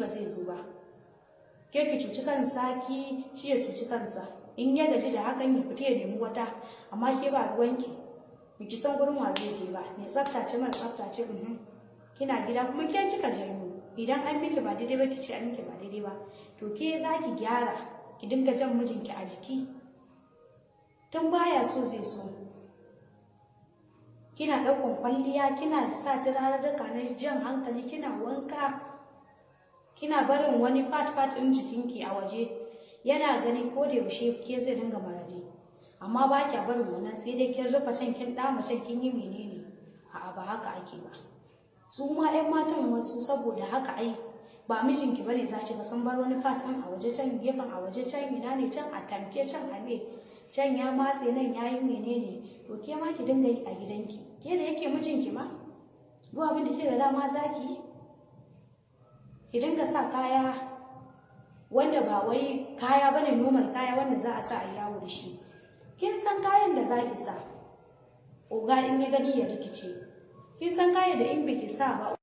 ba zai zo ba. Ke ki cuci kansa ki shi ya cuci kansa. In ya gaji da hakan ya fita ya nemi wata, amma ke ba ruwanki. Biki san gurin wa zai je ba. Me tsaftace mara tsaftace kina gida kuma ke kika janyo. Idan an miki ba daidai ba ki ce an miki ba daidai ba. To ke za ki gyara, ki dinga jan mijinki a jiki. Tun baya so zai so. Kina ɗaukan kwalliya, kina sa turarurruka na jan hankali, kina wanka, kina barin wani fat ɗin jikinki a waje. Yana gani ko da yaushe ke zai dinga marari. Amma ba kya barin wannan, sai dai kin rufe can, kin dama can, kin yi menene. A'a, ba haka ake ba. Su ma 'yan matan wasu saboda haka ai ba mijinki bane za ki ga sun bar wani fatan a waje, can gefen a waje, can ina ne, can a tamke, can a me, can ya matse, nan yayi menene. To ke ma ki dinga yi a gidanki. Ke da yake mijinki ma duk abin da ke da dama zaki yi. Ki dinga sa kaya wanda ba wai kaya bane normal kaya wanda za a sa a yawo da shi. Kin san kayan da zaki sa, oga in ya gani ya rikice. Kin san kayan da in biki sa ba